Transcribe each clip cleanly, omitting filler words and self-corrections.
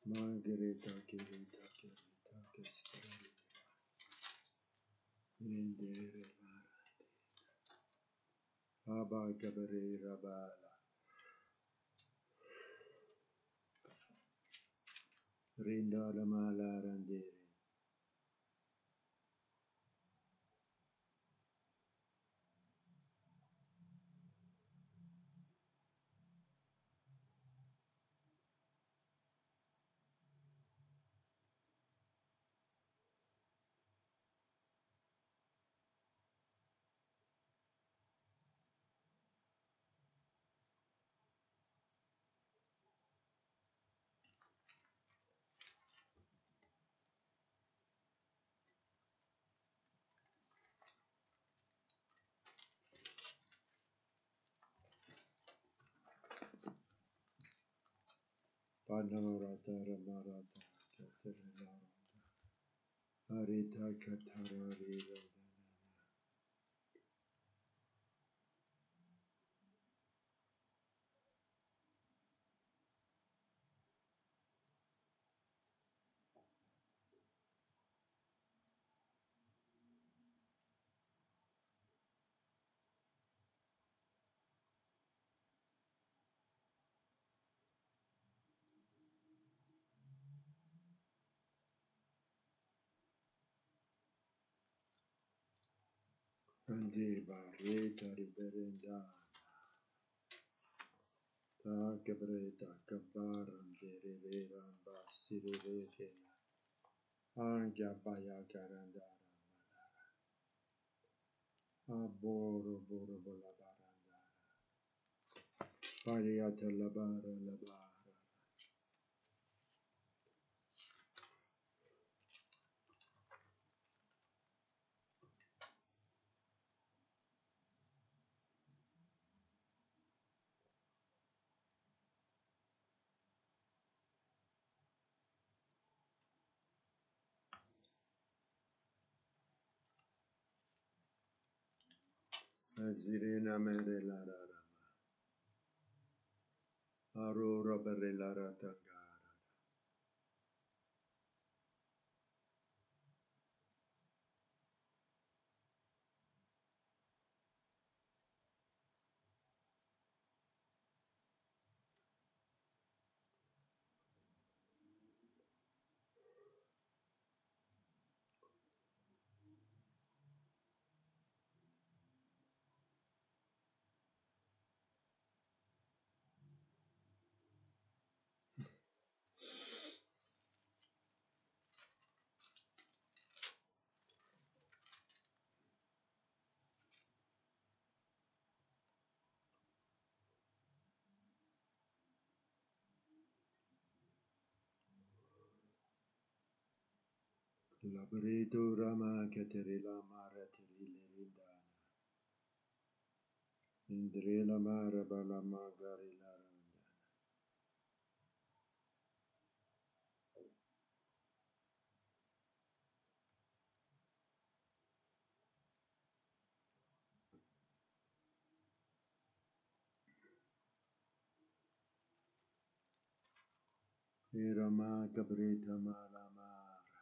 Margarita, Kirita, Kirita, Kestreli, Indere, Abba, Gabare, Rabala, Rinda, Ramala, Randere. Panarata, Ramarata, Katarina, Arita, Katarari, Randiba, Rita, Riberenda, Ta Cabreta, Cabaran, Derera, Basirete, Angia Baya Carandara, Aboro, Boro, Bolabarandara, Pariata, Labara, Labara. Azirena mere la rama, Aurora bere la ratangara. Labrito rama caterila mara terile rindana. Indrela mara bala magari la randana. Irama cabrita mala mara.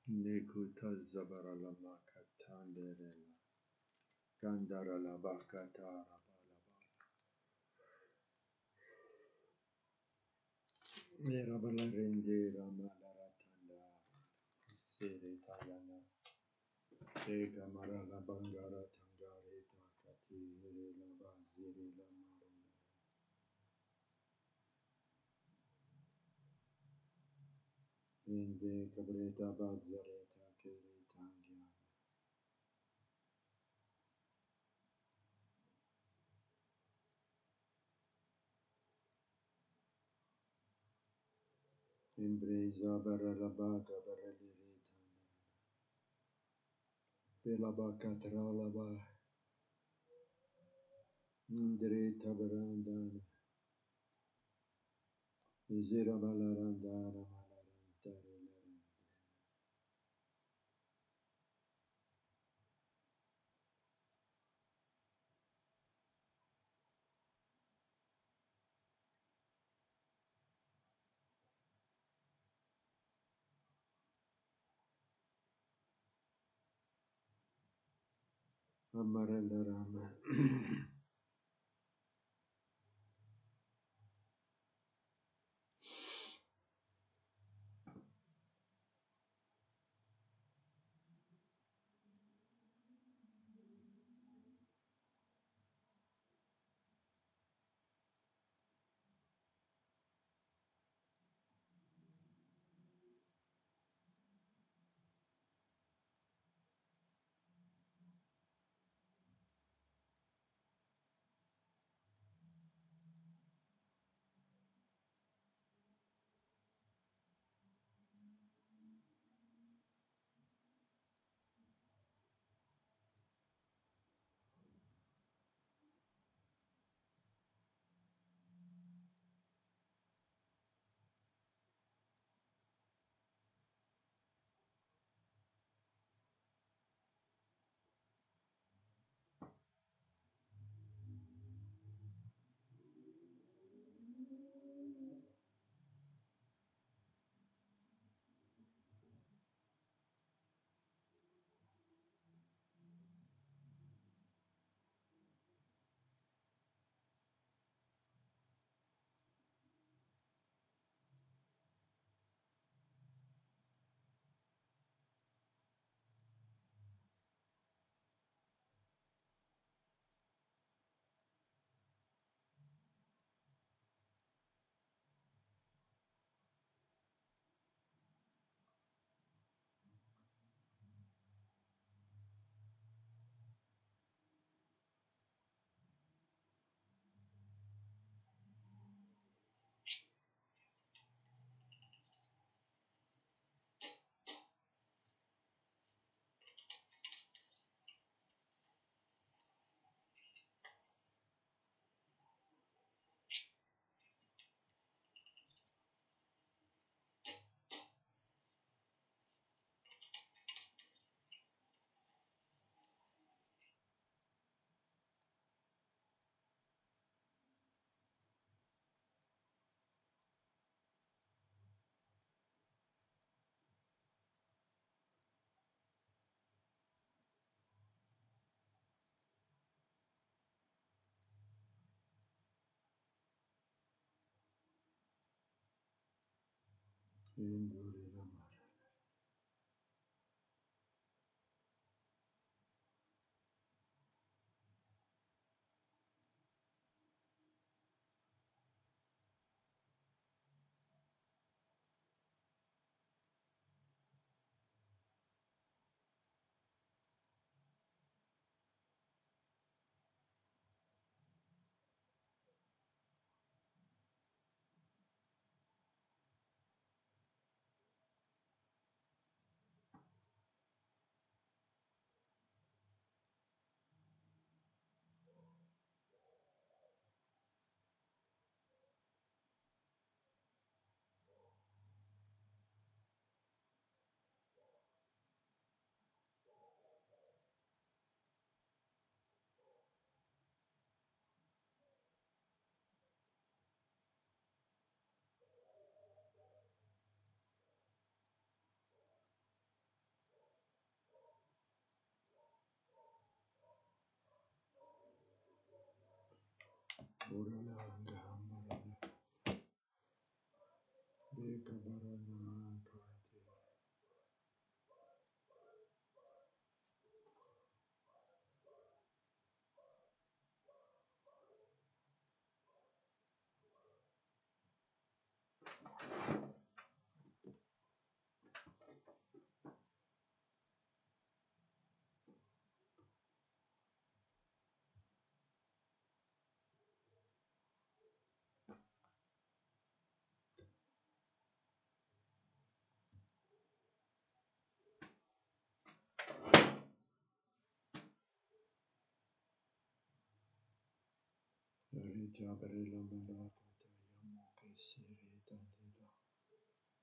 Nekuta zabara lama katanderela. Gandara la bakatara balaba. Mera bala rendera malara tanda. Sere tayana. Ega mara la bangara tangare takati la bazire la marunda. Inde cabreta bazare Embreza baralabaga baralirita. Belabaka tralaba. Indreta barandana. Izira balarandana malarantare laranda. Amarella rama. Induri ramara. Uralanga amarala. Beka barana kati. Jabrila Marakata Yamoke Siri Tandila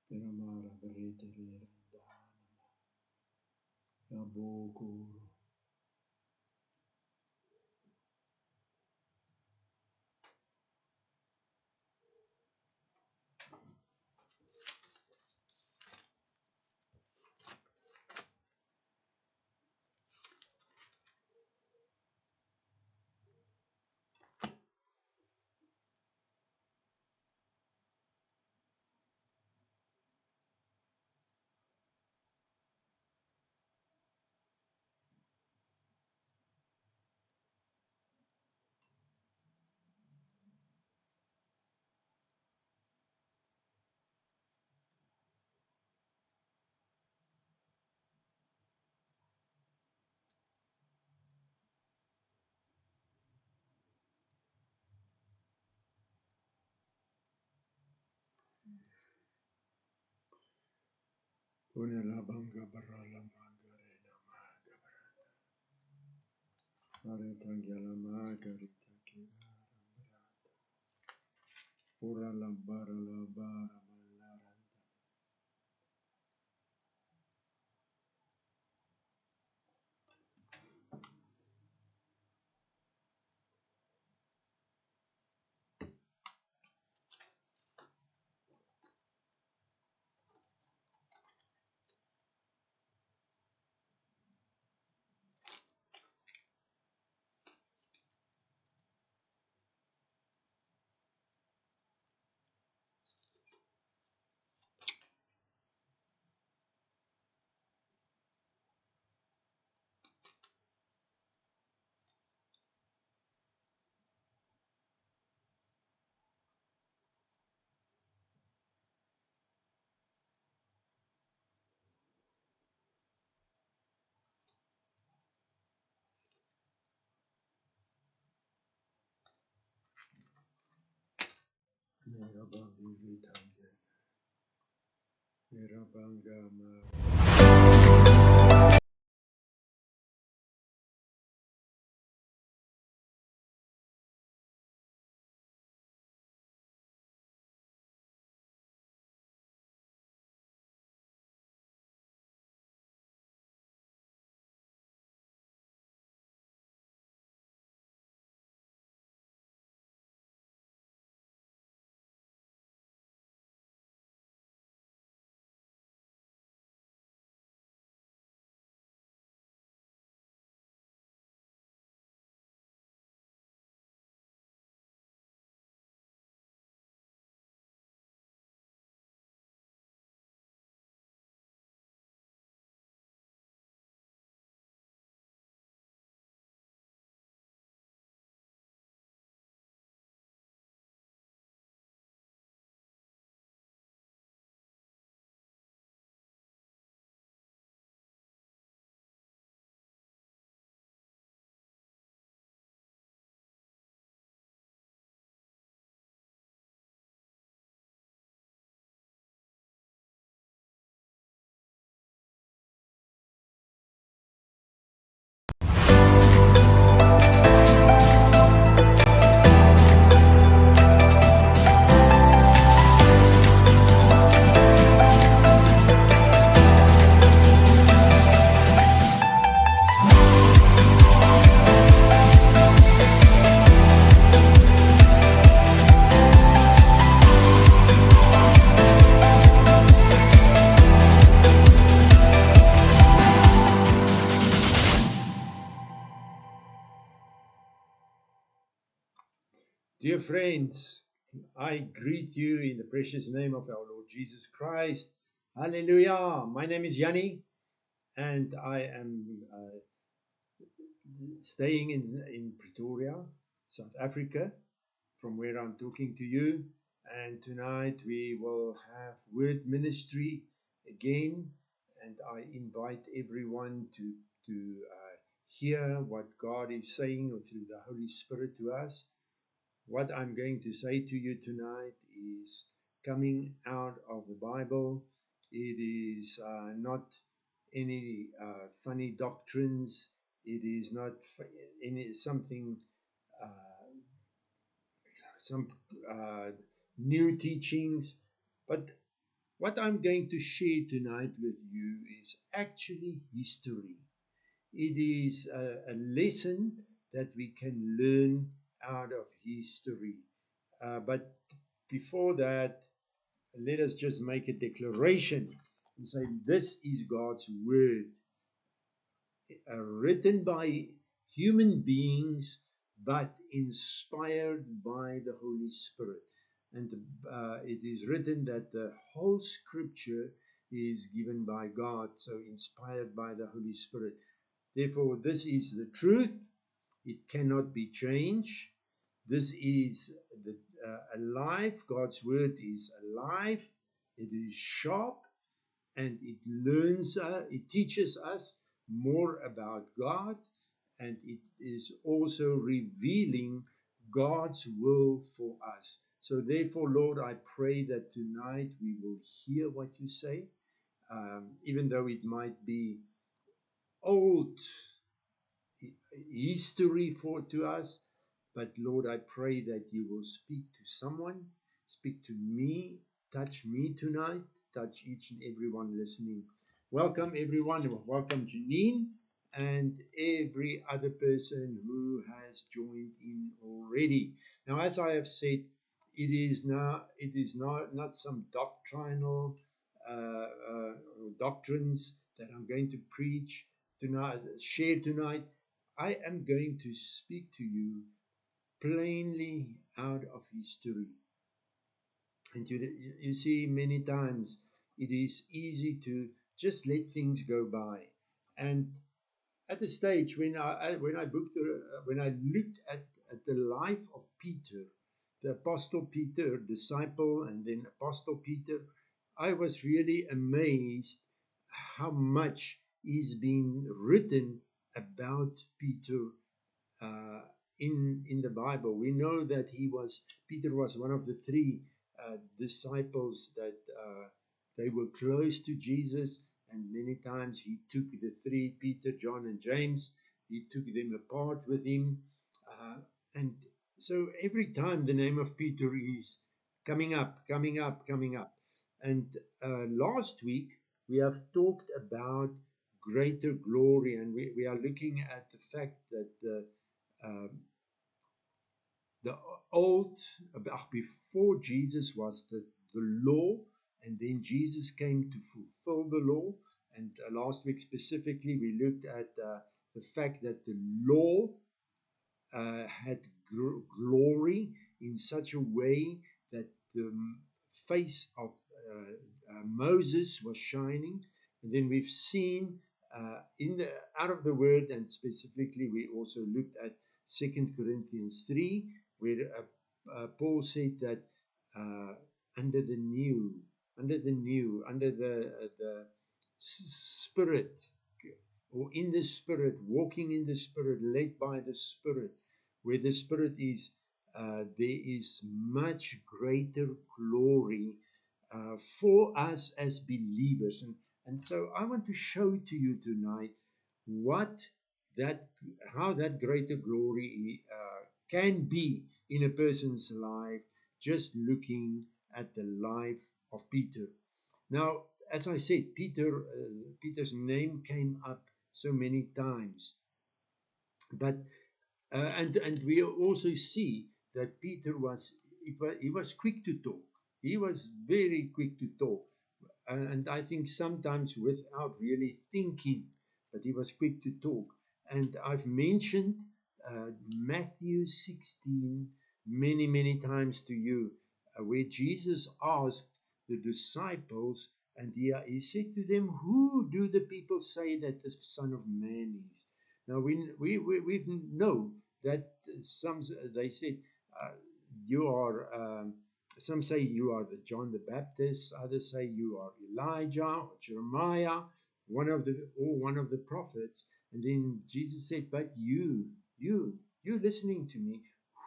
Piramara Britiri Randanama Yabokuru. Unela Banga Barala Mangarena Magabara Aretangela Margarita Kira Ura la bara la bara malaranda. Nera bangi vitange. Nera banga mara. Dear friends, I greet you in the precious name of our Lord Jesus Christ. Hallelujah. My name is Yanni, and I am staying in Pretoria, South Africa, from where I'm talking to you. And tonight we will have word ministry again, and I invite everyone to hear what God is saying through the Holy Spirit to us. What I'm going to say to you tonight is coming out of the Bible. It is not any funny doctrines. It is not any something uh, some uh, new teachings. But what I'm going to share tonight with you is actually history. It is a lesson that we can learn out of history. But before that, let us just make a declaration and say, this is God's word, written by human beings, but inspired by the Holy Spirit. And it is written that the whole scripture is given by God, so inspired by the Holy Spirit. Therefore, this is the truth. It cannot be changed. This is the alive. God's word is alive. It is sharp, and it learns. It teaches us more about God, and it is also revealing God's will for us. So, therefore, Lord, I pray that tonight we will hear what you say, even though it might be old history for to us. But Lord, I pray that you will speak to someone, speak to me, touch me tonight, touch each and everyone listening. Welcome everyone. Welcome Janine and every other person who has joined in already. Now, as I have said, it is not some doctrinal doctrines that I'm going to preach tonight, share tonight. I am going to speak to you plainly out of history. And you see, many times it is easy to just let things go by. And at the stage when I looked at the life of Peter, the Apostle Peter, disciple, and then Apostle Peter, I was really amazed how much is being written about Peter uh, in the Bible. We know that Peter was one of the three disciples that they were close to Jesus, and many times he took the three, Peter, John, and James, he took them apart with him, and so every time the name of Peter is coming up, coming up, coming up. And last week we have talked about greater glory, and we are looking at the fact that um, the old, before Jesus was the law, and then Jesus came to fulfill the law. And last week specifically, we looked at the fact that the law had glory in such a way that the face of Moses was shining. And then we've seen out of the word, and specifically we also looked at 2 Corinthians 3, where Paul said that uh, under the new, under the Spirit, or in the Spirit, walking in the Spirit, led by the Spirit, where the Spirit is, there is much greater glory for us as believers. And so I want to show to you tonight what that, how that greater glory can be in a person's life, just looking at the life of Peter. Now, as I said, Peter's name came up so many times, but and we also see that Peter he was quick to talk. He was very quick to talk, and I think sometimes without really thinking, but he was quick to talk. And I've mentioned Matthew 16 many times to you, where Jesus asked the disciples, and he said to them, "Who do the people say that the Son of Man is?" Now we know that some, they said, uh, you are. Some say you are the John the Baptist. Others say you are Elijah or Jeremiah, one of the prophets. And then Jesus said, "But you listening to me,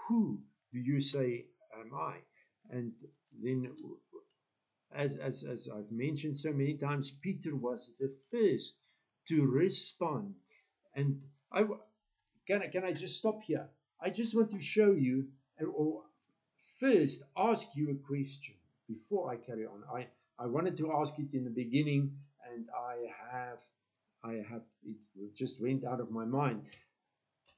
who do you say am I?" And then, as I've mentioned so many times, Peter was the first to respond. And I can I just stop here? I just want to show you, or first ask you a question before I carry on. I wanted to ask it in the beginning, and it just went out of my mind.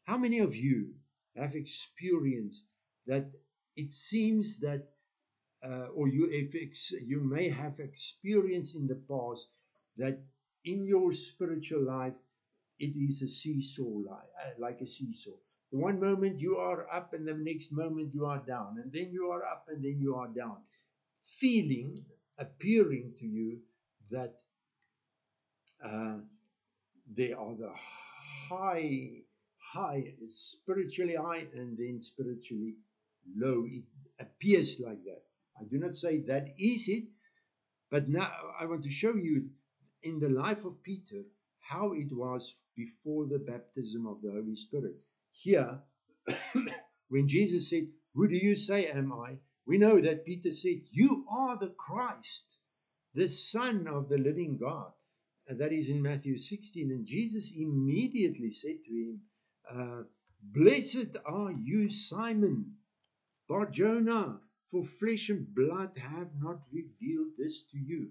How many of you have experienced that it seems that, or you may have experienced in the past that in your spiritual life, it is a seesaw, like a seesaw. The one moment you are up, and the next moment you are down, and then you are up, and then you are down. Feeling, appearing to you that uh, they are the high, spiritually high, and then spiritually low. It appears like that. I do not say that is it, but now I want to show you in the life of Peter how it was before the baptism of the Holy Spirit. Here, when Jesus said, "Who do you say am I?" we know that Peter said, "You are the Christ, the Son of the living God." And that is in Matthew 16. And Jesus immediately said to him, "Blessed are you, Simon Bar-Jonah, for flesh and blood have not revealed this to you,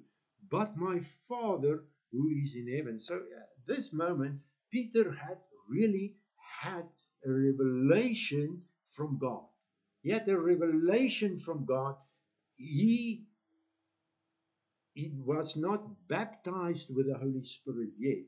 but my Father who is in heaven." So this moment, Peter had really had a revelation from God. He had a revelation from God. He was not baptized with the Holy Spirit yet.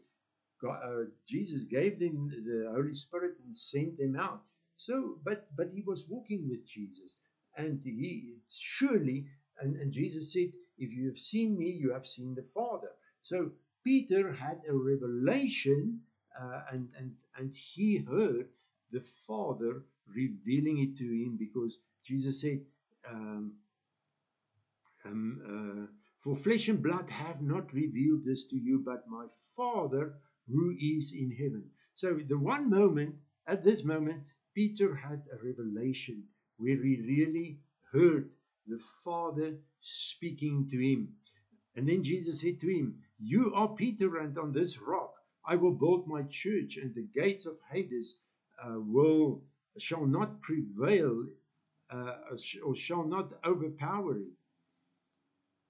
Jesus gave them the Holy Spirit and sent them out. So, but he was walking with Jesus, and he surely, and Jesus said, "If you have seen me, you have seen the Father." So Peter had a revelation, and he heard the Father revealing it to him, because Jesus said, um, "For flesh and blood have not revealed this to you, but my Father who is in heaven." So the one moment, at this moment, Peter had a revelation where he really heard the Father speaking to him. And then Jesus said to him, "You are Peter, and on this rock I will build my church, and the gates of Hades shall not prevail, or shall not overpower it."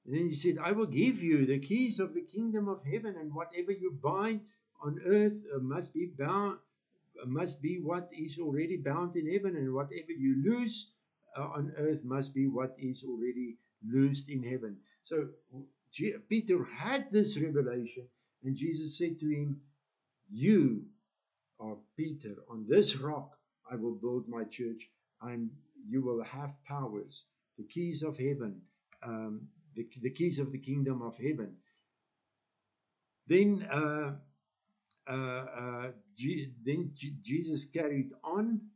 And then he said, "I will give you the keys of the kingdom of heaven, and whatever you bind on earth must be what is already bound in heaven, and whatever you loose on earth must be what is already loosed in heaven." So Peter had this revelation, and Jesus said to him, "You are Peter. On this rock I will build my church, and you will have powers, the keys of heaven, the keys of the kingdom of heaven." Then Jesus carried on,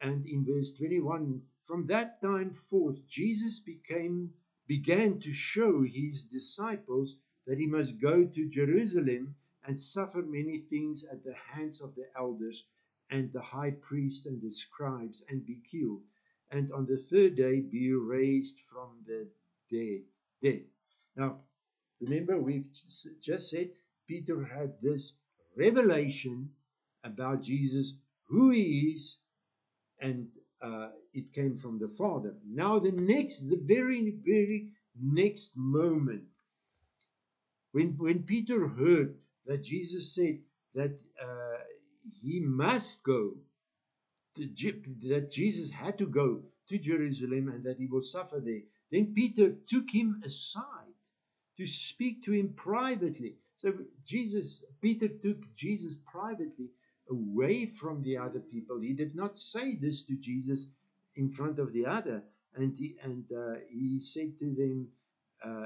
and in verse 21, from that time forth, Jesus began to show his disciples that he must go to Jerusalem and suffer many things at the hands of the elders and the high priests and the scribes, and be killed, and on the third day be raised from the death. Now, remember, we've just said Peter had this revelation about Jesus, who he is, and it came from the Father. Now, the very, very next moment, when Peter heard that Jesus said that he must go, that Jesus had to go to Jerusalem and that he will suffer there, then Peter took him aside to speak to him privately. So Peter took Jesus privately away from the other people. He did not say this to Jesus in front of the other. And he said to them,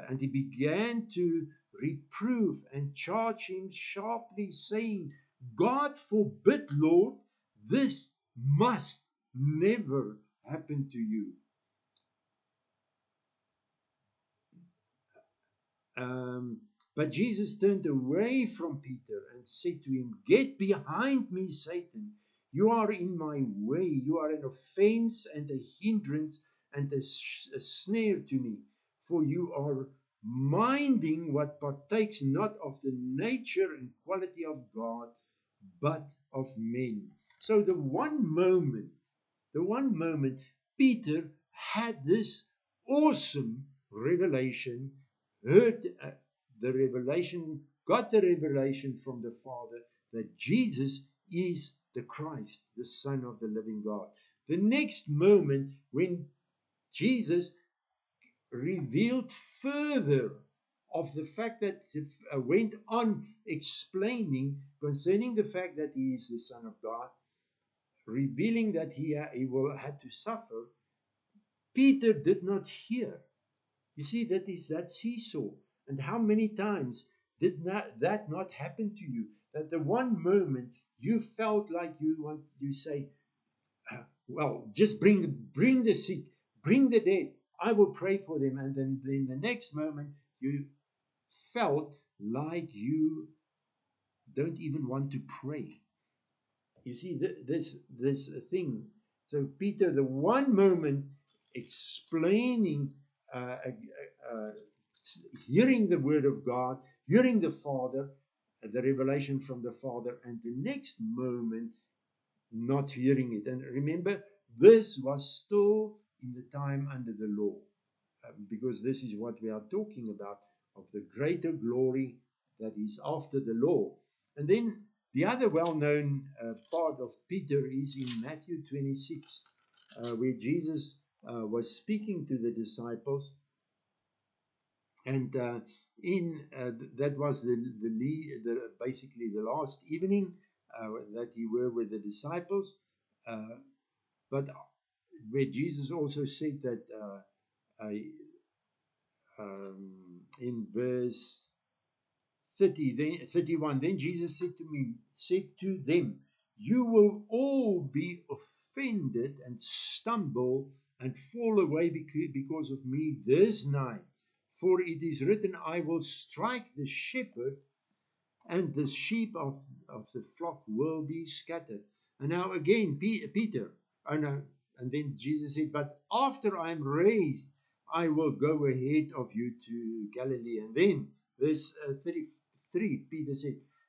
and he began to reprove and charge him sharply, saying, "God forbid, Lord, this must never happen to you." But Jesus turned away from Peter and said to him, "Get behind me, Satan. You are in my way. You are an offense and a hindrance and a snare to me, for you are minding what partakes not of the nature and quality of God, but of men." So the one moment Peter had this awesome revelation, heard the revelation, got the revelation from the Father that Jesus is the Christ, the Son of the living God. The next moment, when Jesus revealed further of the fact that went on explaining concerning the fact that he is the Son of God, revealing that he will had to suffer, Peter did not hear. You see, that is that seesaw. And how many times did that not happen to you? That the one moment you felt like you say, well, just bring the sick, bring the dead. I will pray for them. And then the next moment you felt like you don't even want to pray. You see, this thing. So Peter, the one moment explaining, hearing the word of God, hearing the Father, the revelation from the Father, and the next moment not hearing it. And remember, this was still in the time under the law, because this is what we are talking about, of the greater glory that is after the law. And then the other well-known part of Peter is in Matthew 26, where Jesus was speaking to the disciples, and that was basically the last evening that he were with the disciples, but where Jesus also said that in verse 31, then Jesus said to them, you will all be offended and stumble and fall away because of me this night. For it is written, I will strike the shepherd, and the sheep of the flock will be scattered. And now again, Peter, and then Jesus said, but after I am raised, I will go ahead of you to Galilee. And then verse 33,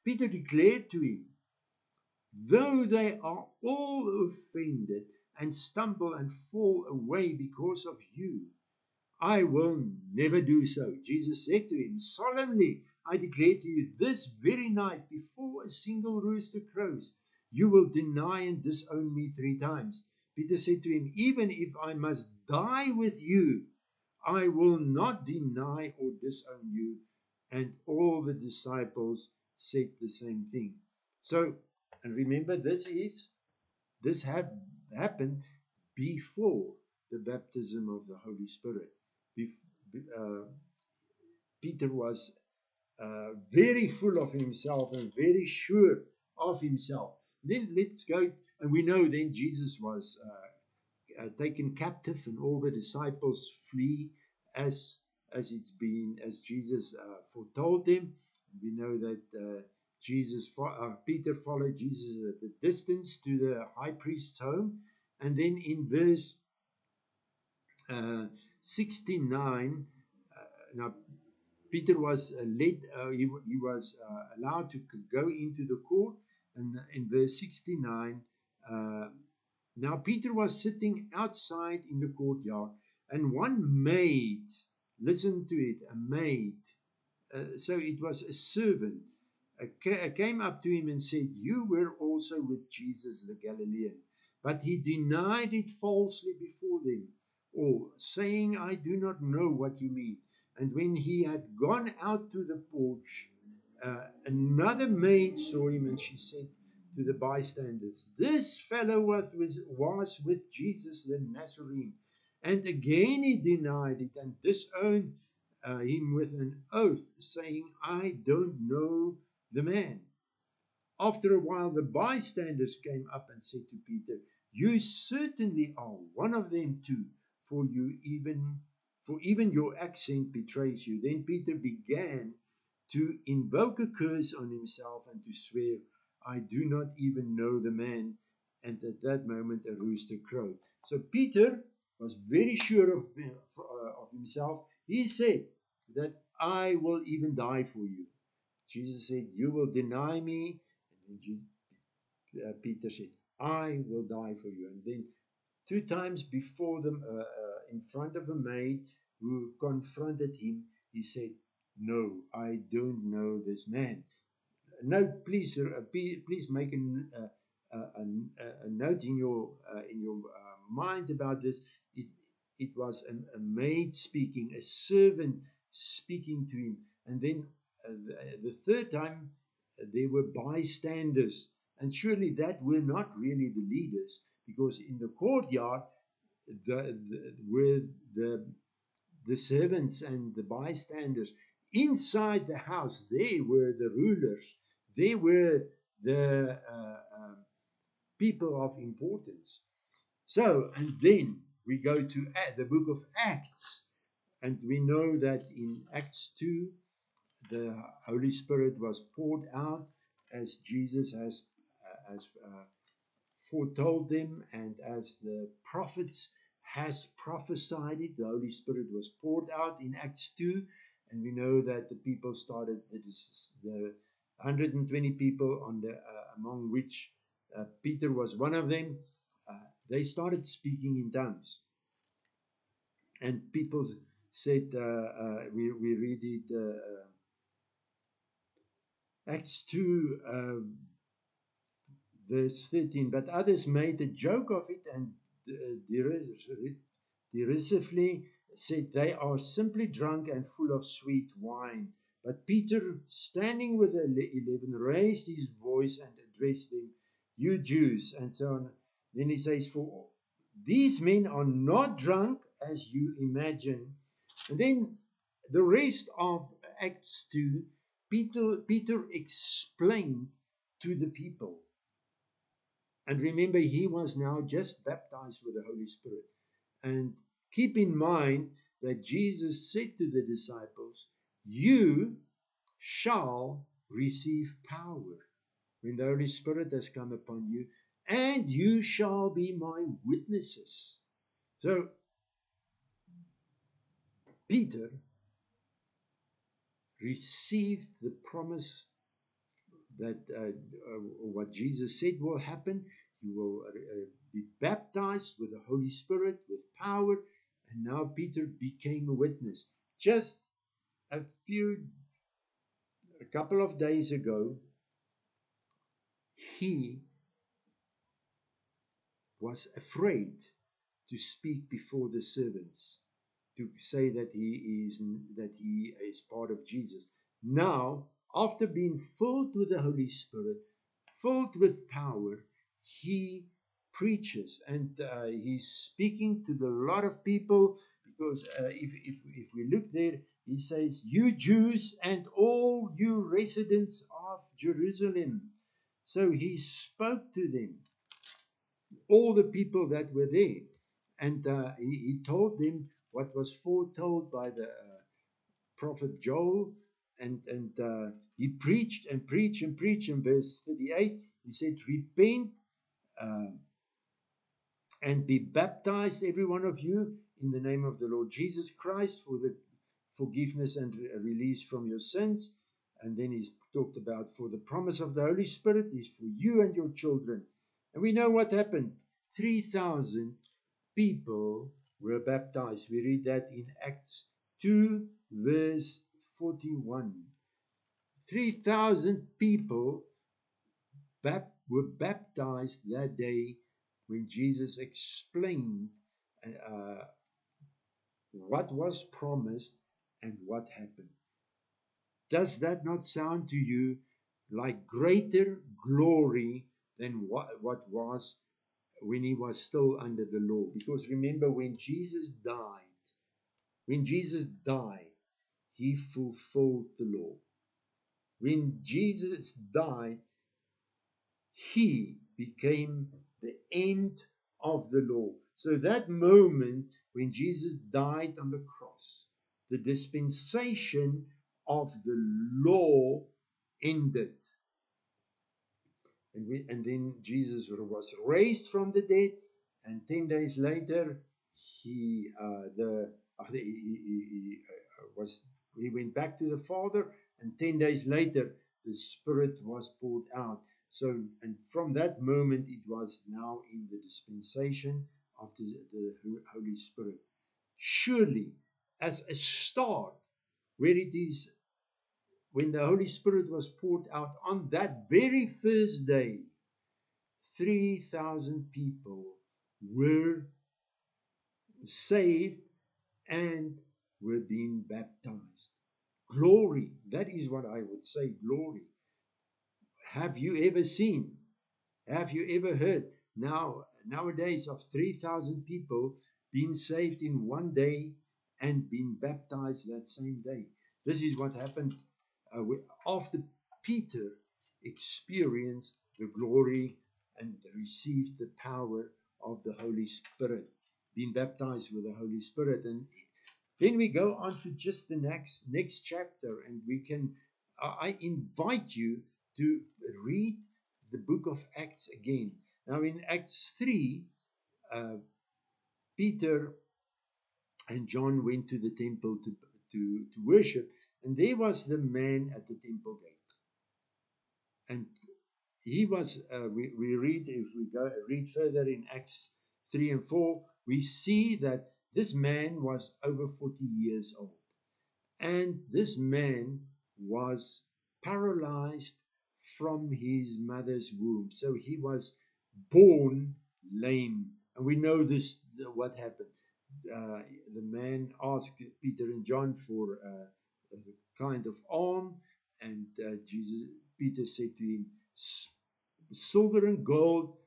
Peter declared to him, though they are all offended and stumble and fall away because of you, I will never do so. Jesus said to him, solemnly, I declare to you, this very night, before a single rooster crows, you will deny and disown me 3 times. Peter said to him, even if I must die with you, I will not deny or disown you. And all the disciples said the same thing. So, and remember, this had happened before the baptism of the Holy Spirit. Peter was very full of himself and very sure of himself. Then let's go, and we know then Jesus was taken captive, and all the disciples flee as as Jesus foretold them. We know that Peter followed Jesus at a distance to the high priest's home, and then in verse 69, now Peter was he was allowed to go into the court, and in verse 69, now Peter was sitting outside in the courtyard, and one maid, listen to it, a maid, so it was a servant, came up to him and said, you were also with Jesus the Galilean. But he denied it falsely before them all, saying, I do not know what you mean. And when he had gone out to the porch, another maid saw him, and she said to the bystanders, this fellow was with Jesus the Nazarene. And again he denied it and disowned him with an oath, saying, I don't know the man. After a while, the bystanders came up and said to Peter, you certainly are one of them too, for even your accent betrays you. Then Peter began to invoke a curse on himself and to swear, I do not even know the man. And at that moment, a rooster crowed. So Peter was very sure of himself. He said that I will even die for you. Jesus said, you will deny me. And then Peter said, I will die for you. And then 2 times before them, in front of a maid who confronted him. He said, "No, I don't know this man." No, please, please make a note in your mind about this. It it was a maid speaking, a servant speaking to him, and then the third time there were bystanders, and surely that were not really the leaders, because in the courtyard were the servants and the bystanders. Inside the house, they were the rulers. They were the people of importance. So, and then we go to the book of Acts, and we know that in Acts 2, the Holy Spirit was poured out as Jesus has foretold them, and as the prophets has prophesied it. The Holy Spirit was poured out in Acts 2, and we know that the people started, the 120 people on the among which Peter was one of them. They started speaking in tongues, and people said, we read it, Acts 2, verse 13. But others made a joke of it and derisively said, "They are simply drunk and full of sweet wine." But Peter, standing with the 11, raised his voice and addressed them, "You Jews," and so on. Then he says, "For these men are not drunk as you imagine." And then the rest of Acts 2, Peter explained to the people. And remember, he was now just baptized with the Holy Spirit. And keep in mind that Jesus said to the disciples, "You shall receive power when the Holy Spirit has come upon you, and you shall be my witnesses." So Peter received the promise that what Jesus said will happen. You will be baptized with the Holy Spirit, with power. And now Peter became a witness. Just a couple of days ago, he was afraid to speak before the servants, to say that he is part of Jesus. Now, after being filled with the Holy Spirit, filled with power, he preaches, and he's speaking to the lot of people, because if we look there, he says, "You Jews and all you residents of Jerusalem." So he spoke to them, all the people that were there, and he told them what was foretold by the prophet Joel, and he preached and preached and preached. In verse 38, he said, "Repent uh, and be baptized, every one of you, in the name of the Lord Jesus Christ, for the forgiveness and release from your sins." And then he talked about, "For the promise of the Holy Spirit is for you and your children." And we know what happened. 3,000 people were baptized. We read that in Acts 2, verse 41. 3,000 people were baptized that day when Jesus explained what was promised and what happened. Does that not sound to you like greater glory than what was when he was still under the law? Because remember, when Jesus died, he fulfilled the law. When Jesus died, he became the end of the law. So that moment when Jesus died on the cross, the dispensation of the law ended. And then Jesus was raised from the dead, and 10 days later, he went back to the Father, and 10 days later, the Spirit was poured out. So, and from that moment, it was now in the dispensation of the Holy Spirit. surely as a start, where it is when the Holy Spirit was poured out on that very first day, 3,000 people were saved and were being baptized. Glory, that is what I would say, glory. Have you ever seen? Have you ever heard nowadays of 3,000 people being saved in one day and being baptized that same day? This is what happened after Peter experienced the glory and received the power of the Holy Spirit, being baptized with the Holy Spirit. And then we go on to just the next chapter, and we can. I invite you to read the book of Acts again. Now, in Acts 3, Peter and John went to the temple to worship, and there was the man at the temple gate. And he was, we read, if we go read further in Acts 3 and 4, we see that this man was over 40 years old. And this man was paralyzed from his mother's womb. So he was born lame. And we know this, what happened. The man asked Peter and John for a kind of arm, and Peter said to him, silver and gold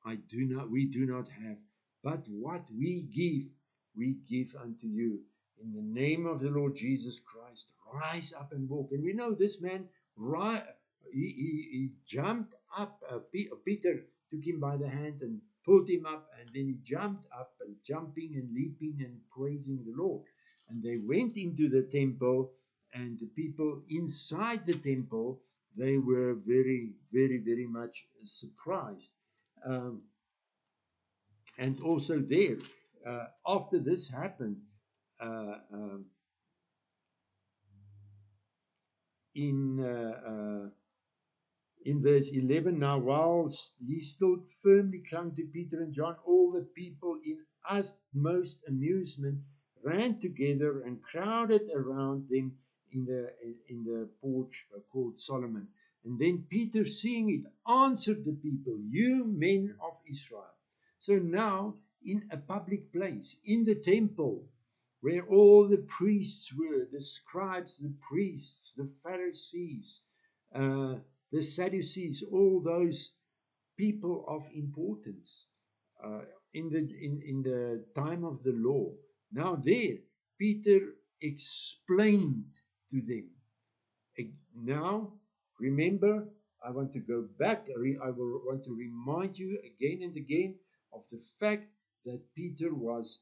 we do not have, but what we give unto you. In the name of the Lord Jesus Christ, rise up and walk. And we know this man, he jumped up. Peter took him by the hand and pulled him up, and then he jumped up and jumping and leaping and praising the Lord. And they went into the temple, and the people inside the temple, they were very, very, very much surprised. And also there, after this happened, uh, um, in verse 11, now while he stood firmly clung to Peter and John, all the people in utmost amusement ran together and crowded around them in the porch called Solomon. And then Peter, seeing it, answered the people, you men of Israel. So now, in a public place, in the temple, where all the priests were, the scribes, the priests, the Pharisees, the Sadducees, all those people of importance in the time of the law. Now there, Peter explained to them. Now, remember, I want to go back. I will want to remind you again and again of the fact that Peter was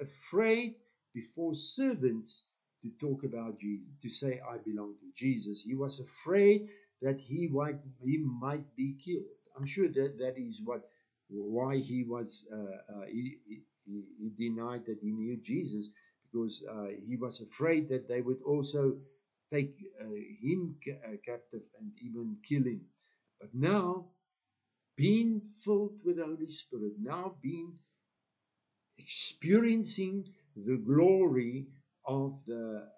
afraid before servants to talk about Jesus, to say, I belong to Jesus. He was afraid that he might be killed. I'm sure that is why he was he denied that he knew Jesus, because he was afraid that they would also take him captive and even kill him. But now, being filled with the Holy Spirit, now being experiencing the glory of the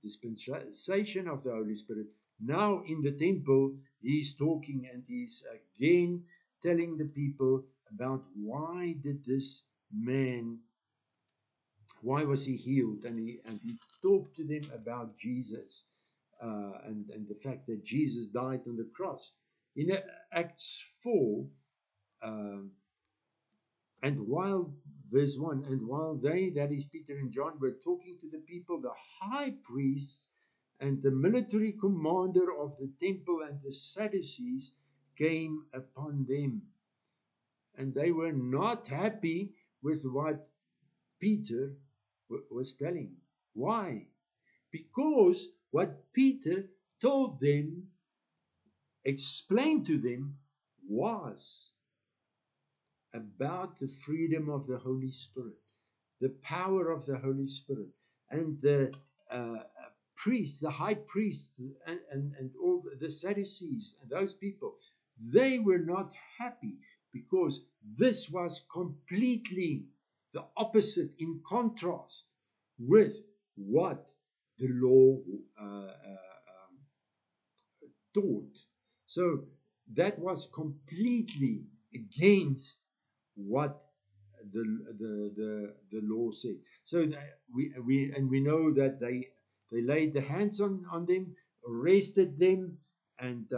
dispensation of the Holy Spirit. Now in the temple, he's talking, and he's again telling the people about why was he healed, and he talked to them about Jesus, and the fact that Jesus died on the cross. In Acts 4, and while, verse 1, and while they, that is Peter and John, were talking to the people, the high priests and the military commander of the temple and the Sadducees came upon them. And they were not happy with what Peter was telling. Why? Because what Peter told them, explained to them, was about the freedom of the Holy Spirit, the power of the Holy Spirit. And the priests, the high priests, and all the Sadducees, and those people, they were not happy, because this was completely the opposite, in contrast with what the law taught. So that was completely against what the law said. So we know that they laid the hands on them, arrested them, and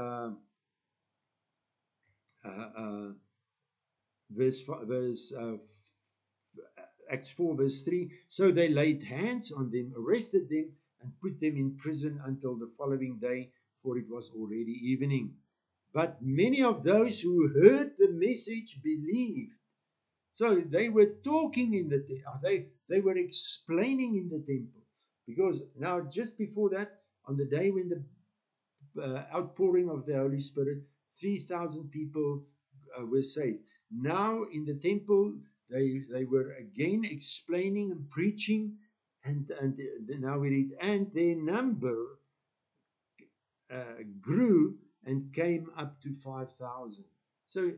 verse Acts 4 verse 3. So they laid hands on them, arrested them, and put them in prison until the following day, for it was already evening. But many of those who heard the message believed. So they were talking in the temple. They were explaining in the temple. Because now, just before that, on the day when the outpouring of the Holy Spirit, 3,000 people were saved. Now in the temple, they were again explaining and preaching, and now we read, and their number grew and came up to 5,000. So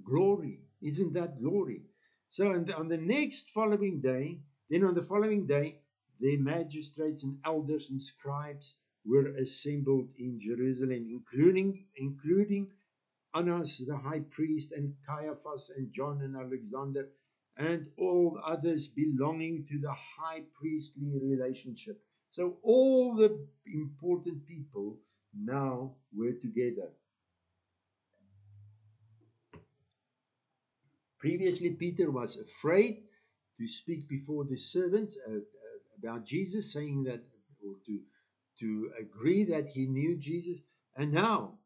glory, isn't that glory? So on the next following day, the magistrates and elders and scribes were assembled in Jerusalem, including Annas the high priest, and Caiaphas, and John, and Alexander, and all others belonging to the high priestly relationship. So all the important people now were together. Previously, Peter was afraid to speak before the servants about Jesus, saying that, or to agree that he knew Jesus. And now,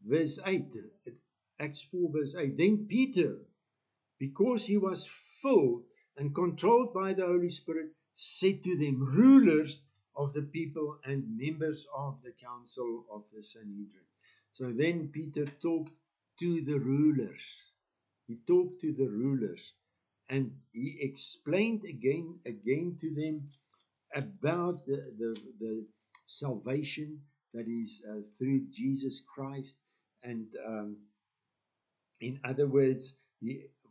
verse 8, Acts 4 verse 8, then Peter, because he was filled and controlled by the Holy Spirit, said to them, rulers of the people and members of the council of the Sanhedrin. So then Peter talked to the rulers. He talked to the rulers, and he explained again to them about the salvation that is through Jesus Christ. And in other words,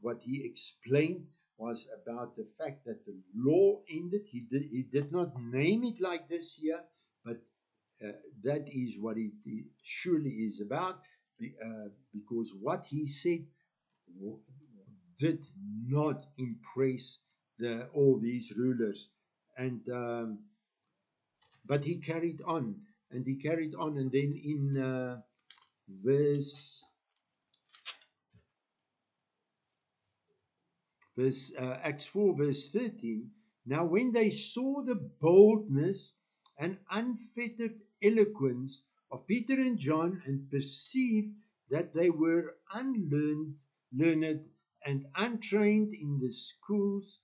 what he explained was about the fact that the law ended. He did not name it like this here, but that is what it surely is about, because what he said did not impress all these rulers. And but he carried on, and then in Acts 4 verse 13, now when they saw the boldness and unfettered eloquence of Peter and John, and perceived that they were learned and untrained in the schools,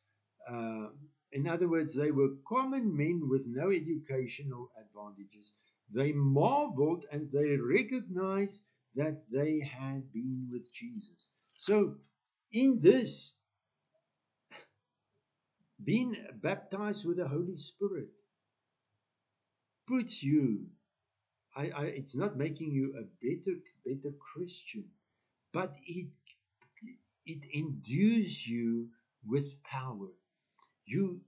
in other words, they were common men with no educational advantages, they marveled and they recognized that they had been with Jesus. So in this, being baptized with the Holy Spirit puts you, it's not making you a better Christian, but it endues you with power. You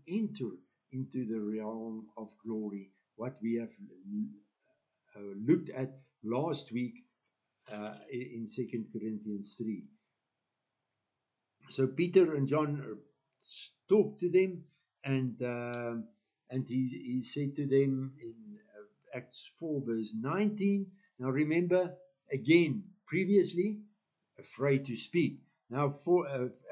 enter into the realm of glory, what we have looked at last week in 2 Corinthians 3. So Peter and John talked to them, and he said to them in Acts 4 verse 19. Now remember, again, previously afraid to speak. Now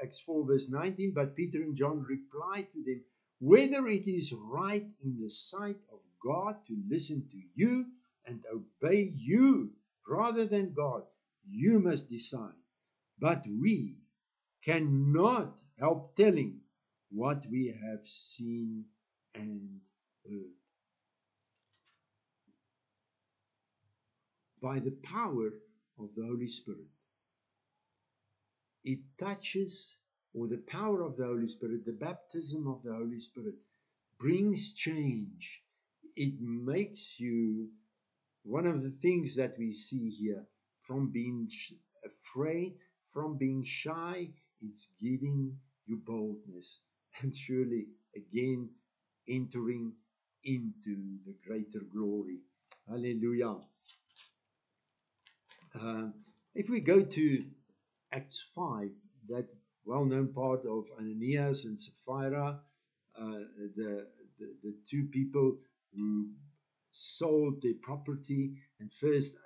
Acts 4 verse 19, but Peter and John replied to them, whether it is right in the sight of God to listen to you and obey you rather than God, you must decide. But we cannot help telling what we have seen and heard. By the power of the Holy Spirit, it touches, or the power of the Holy Spirit, the baptism of the Holy Spirit brings change. It makes you, one of the things that we see here, from being afraid, from being shy. It's giving you boldness. And surely, again, entering into the greater glory. Hallelujah. If we go to Acts 5, that well known part of Ananias and Sapphira, the, the two people who sold their property, and first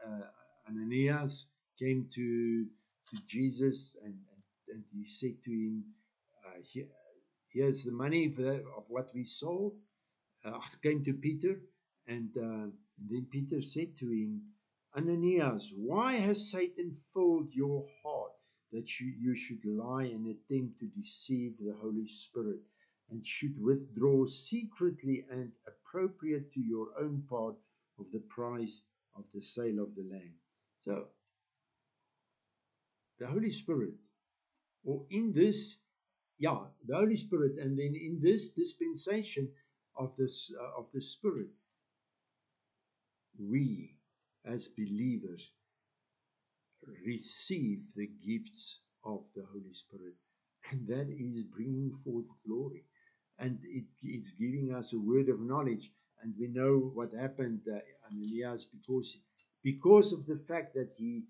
Ananias came to Jesus, and he said to him, here's the money of what we sold. Came to Peter, and then Peter said to him, Ananias, why has Satan filled your heart that you should lie and attempt to deceive the Holy Spirit, and should withdraw secretly and appropriate to your own part of the price of the sale of the land? So, the Holy Spirit, or in this, the Holy Spirit, and then in this dispensation of the Spirit, we as believers receive the gifts of the Holy Spirit, and that is bringing forth glory, and it's giving us a word of knowledge. And we know what happened, Ananias, because of the fact that he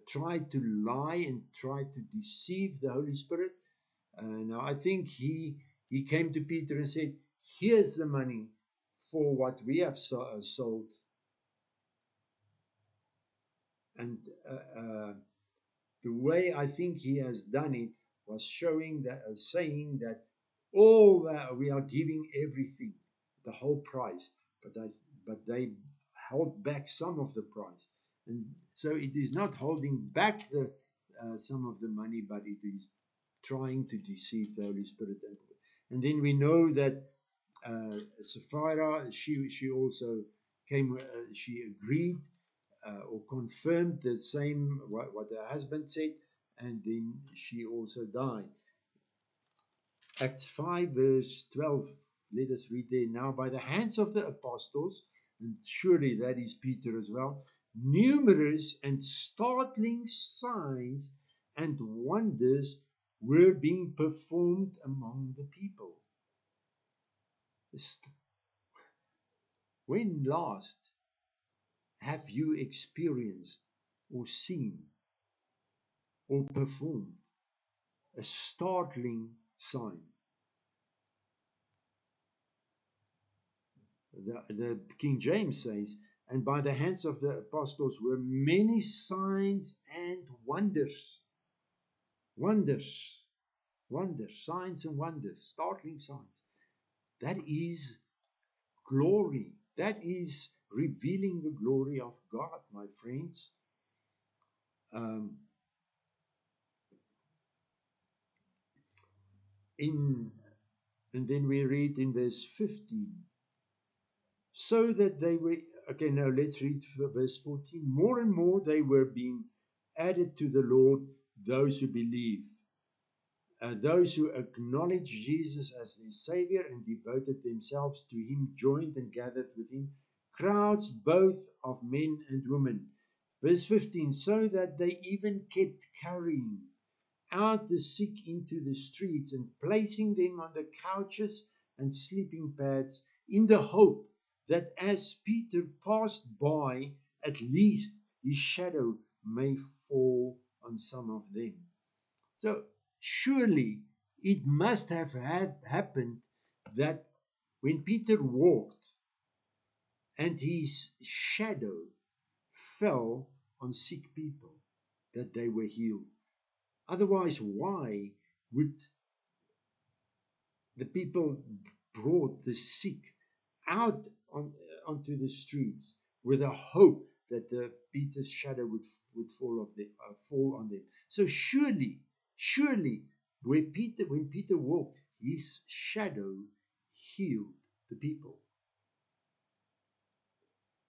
tried to lie and tried to deceive the Holy Spirit. Now I think he came to Peter and said, here's the money for what we have sold. And the way I think he has done it was showing that, saying that all that we are giving everything, the whole price, but they held back some of the price, and so it is not holding back the some of the money, but it is trying to deceive the Holy Spirit. And then we know that Sapphira, she also came, she agreed or confirmed the same what her husband said, and then she also died. Acts 5 verse 12, let us read there. Now by the hands of the apostles, and surely that is Peter as well, numerous and startling signs and wonders were being performed among the people. When last have you experienced or seen or performed a startling sign? The King James says, and by the hands of the apostles were many signs and wonders. Wonders, signs and wonders, startling signs. That is glory. That is revealing the glory of God, my friends. And then we read in verse 15, so that they were, okay, now let's read verse 14. More and more they were being added to the Lord, those who believe, those who acknowledge Jesus as their Savior and devoted themselves to Him, joined and gathered with Him, crowds both of men and women. Verse 15, so that they even kept carrying out the sick into the streets and placing them on the couches and sleeping pads, in the hope that as Peter passed by, at least his shadow may fall on some of them. So surely it must have happened that when Peter walked and his shadow fell on sick people, that they were healed. Otherwise, why would the people brought the sick out onto the streets with a hope that the Peter's shadow would fall on them? So surely, when Peter walked, his shadow healed the people.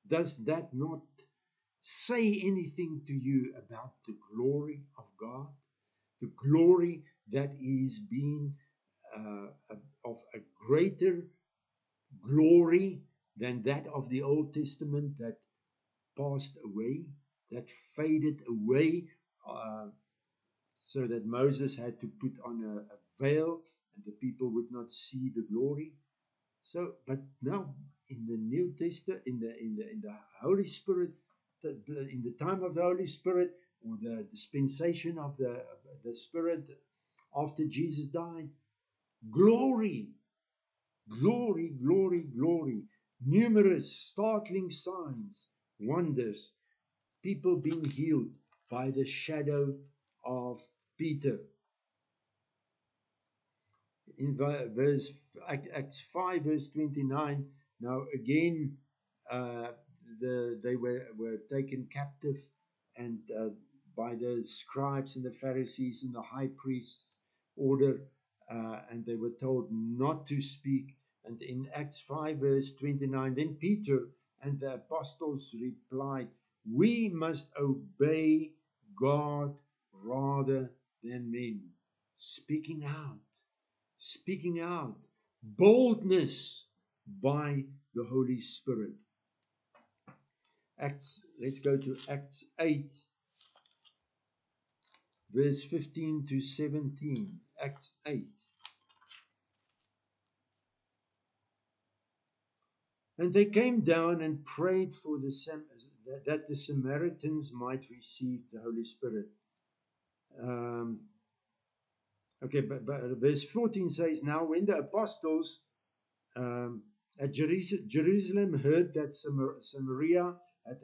Does that not say anything to you about the glory of God? The glory that is being of a greater glory than that of the Old Testament that passed away, that faded away, so that Moses had to put on a veil and the people would not see the glory. So, but now in the New Testament, in the Holy Spirit, in the time of the Holy Spirit, or the dispensation of the Spirit after Jesus died, glory, glory, glory, glory, numerous startling signs, wonders, people being healed by the shadow of Peter. In Acts 5, verse 29, now again, they were taken captive, and by the scribes and the Pharisees and the high priests order, and they were told not to speak. And in Acts 5, verse 29, then Peter and the apostles replied, "We must obey God rather than men." Speaking out, boldness by the Holy Spirit. Let's go to Acts 8, verse 15 to 17. Acts 8. And they came down and prayed for that the Samaritans might receive the Holy Spirit. Okay, but verse 14 says, now when the apostles at Jerusalem heard that Samaria had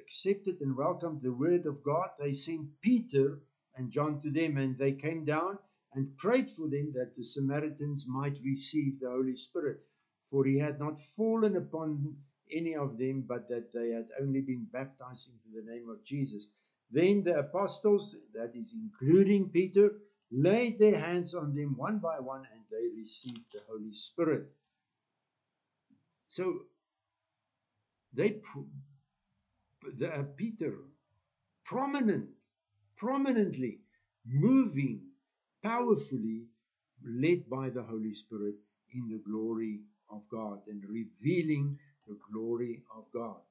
accepted and welcomed the word of God, they sent Peter and John to them, and they came down and prayed for them that the Samaritans might receive the Holy Spirit. For he had not fallen upon any of them, but that they had only been baptized into the name of Jesus. Then the apostles, that is including Peter, laid their hands on them one by one, and they received the Holy Spirit. So Peter, prominently, moving, powerfully, led by the Holy Spirit in the glory of God and revealing the glory of God.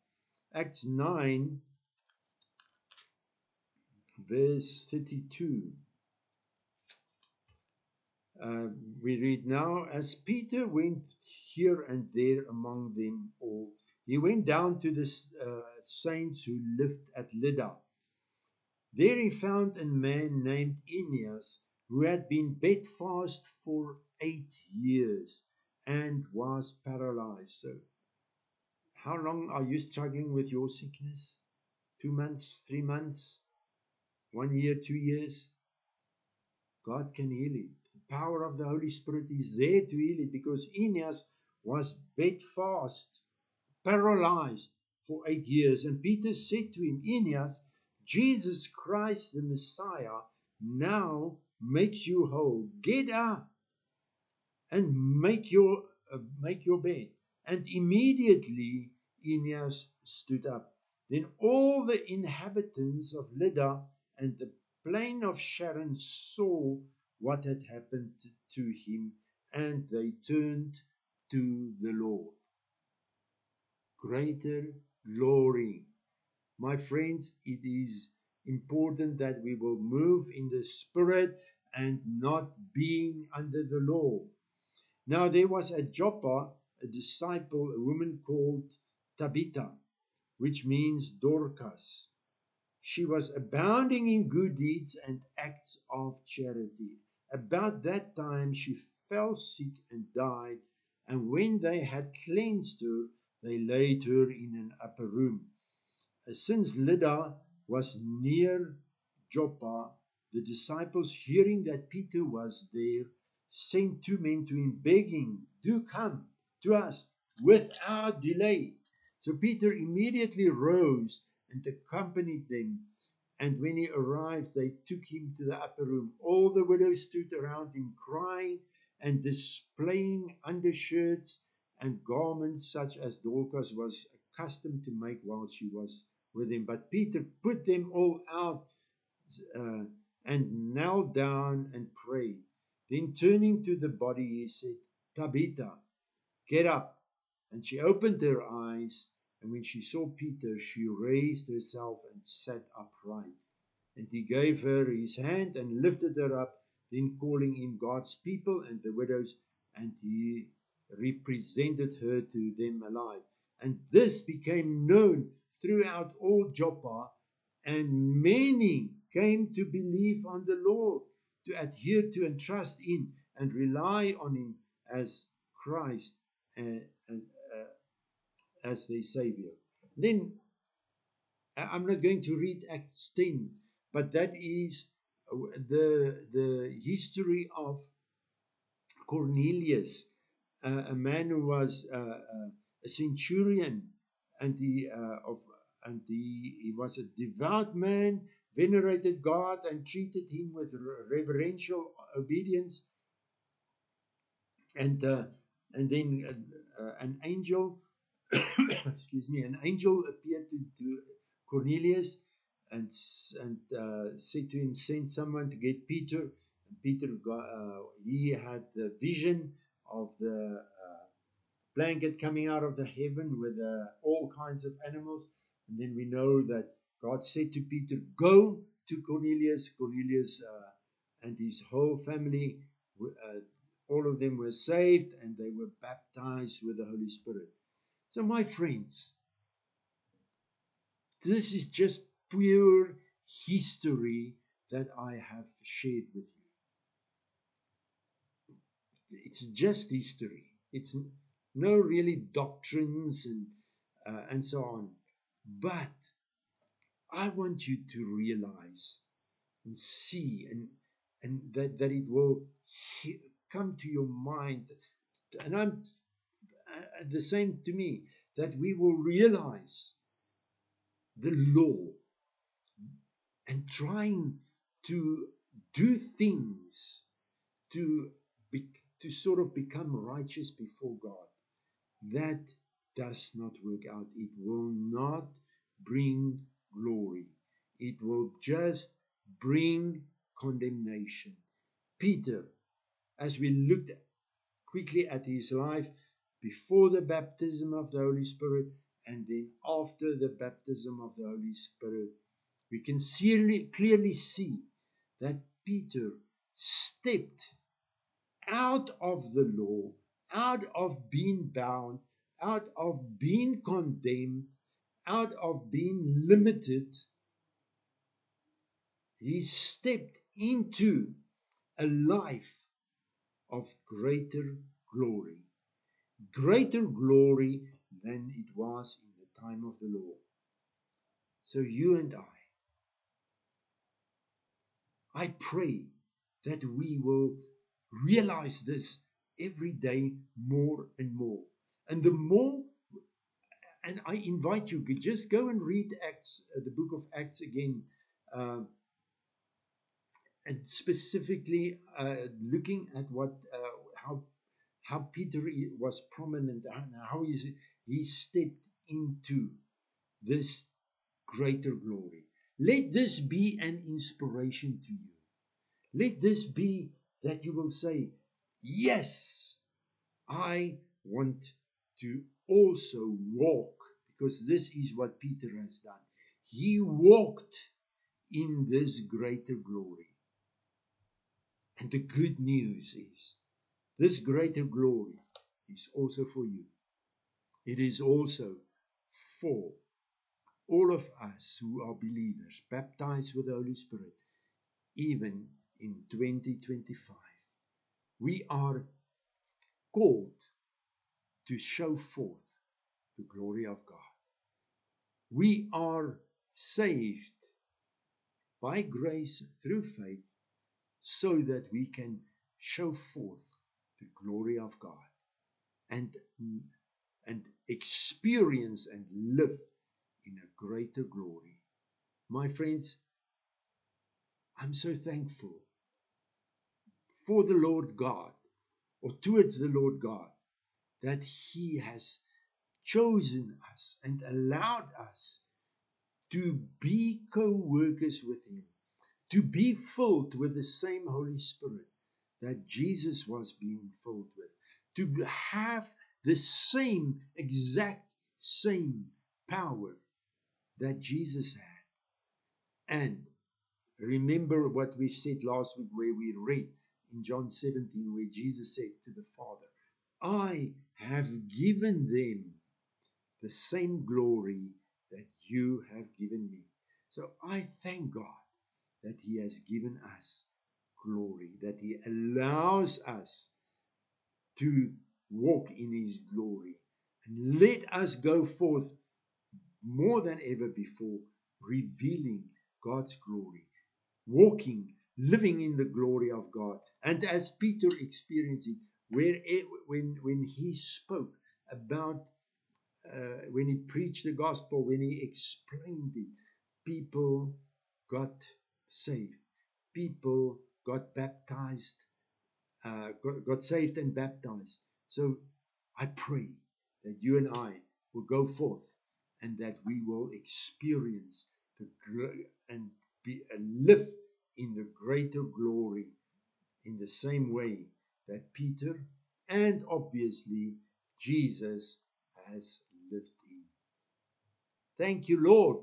Acts 9, verse 32. We read, now as Peter went here and there among them all, he went down to the saints who lived at Lydda. There he found a man named Aeneas, who had been bedfast for 8 years and was paralyzed. So, how long are you struggling with your sickness? 2 months, 3 months, 1 year, 2 years? God can heal it. The power of the Holy Spirit is there to heal it, because Aeneas was bedfast, paralyzed for 8 years. And Peter said to him, Aeneas, Jesus Christ the Messiah now makes you whole. Get up and make your bed. And immediately Aeneas stood up. Then all the inhabitants of Lydda and the plain of Sharon saw what had happened to him, and they turned to the Lord. Greater glory. My friends, it is important that we will move in the Spirit and not being under the law. Now there was at Joppa a disciple, a woman called Tabitha, which means Dorcas. She was abounding in good deeds and acts of charity. About that time she fell sick and died, and when they had cleansed her, they laid her in an upper room. Since Lydda was near Joppa, the disciples, hearing that Peter was there, sent 2 men to him, begging, do come to us without delay. So Peter immediately rose and accompanied them. And when he arrived, they took him to the upper room. All the widows stood around him, crying and displaying undershirts and garments such as Dorcas was accustomed to make while she was with him. But Peter put them all out and knelt down and prayed. Then turning to the body, he said, Tabitha, get up. And she opened her eyes, And when she saw Peter, she raised herself and sat upright. And he gave her his hand and lifted her up, then calling in God's people and the widows, and he represented her to them alive. And this became known throughout all Joppa, and many came to believe on the Lord, to adhere to and trust in and rely on him as Christ and as their Savior. Then I'm not going to read Acts 10, but that is the history of Cornelius, a man who was a centurion, and he was a devout man, venerated God, and treated him with reverential obedience. And then an angel, excuse me, an angel appeared to Cornelius and said to him, "Send someone to get Peter." And Peter he had the vision of the blanket coming out of the heaven with all kinds of animals. And then we know that God said to Peter, "Go to Cornelius." Cornelius and his whole family, all of them were saved, and they were baptized with the Holy Spirit. So, my friends, this is just pure history that I have shared with you. It's just history. It's no really doctrines and so on. But I want you to realize and see and that it will come to your mind. And I'm the same to me, that we will realize the law and trying to do things to to sort of become righteous before God. That does not work out. It will not bring glory. It will just bring condemnation. Peter, as we looked quickly at his life before the baptism of the Holy Spirit and then after the baptism of the Holy Spirit, we can clearly see that Peter stepped out of the law, out of being bound, out of being condemned, out of being limited. He stepped into a life of greater glory than it was in the time of the law. So you and I pray that we will realize this every day more and more. And the more, and I invite you, just go and read Acts, the book of Acts again, and specifically looking at what how Peter was prominent and how he stepped into this greater glory. Let this be an inspiration to you. Let this be that you will say, yes, I want to also walk, because this is what Peter has done. He walked in this greater glory. And the good news is, this greater glory is also for you. It is also for all of us who are believers, baptized with the Holy Spirit, even in 2025. We are called to show forth the glory of God. We are saved by grace through faith so that we can show forth the glory of God and experience and live in a greater glory. My friends, I'm so thankful for the Lord God, or towards the Lord God, that He has chosen us and allowed us to be co-workers with Him, to be filled with the same Holy Spirit that Jesus was being filled with, to have the same, exact same power that Jesus had. And remember what we said last week, where we read in John 17, where Jesus said to the Father, I have given them the same glory that you have given me. So I thank God that He has given us glory, that He allows us to walk in His glory. And let us go forth more than ever before, revealing God's glory, walking, living in the glory of God. And as Peter experienced it, when he spoke about, when he preached the gospel, when he explained it, people got saved. People got baptized, got saved and baptized. So I pray that you and I will go forth and that we will experience and live in the greater glory in the same way that Peter and obviously Jesus has lived in. Thank you, Lord.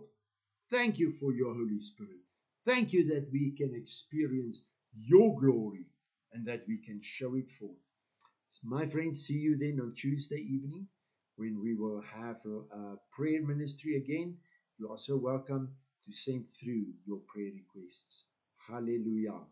Thank you for your Holy Spirit. Thank you that we can experience your glory and that we can show it forth. My friends, see you then on Tuesday evening when we will have a prayer ministry again. You are so welcome to send through your prayer requests. Hallelujah.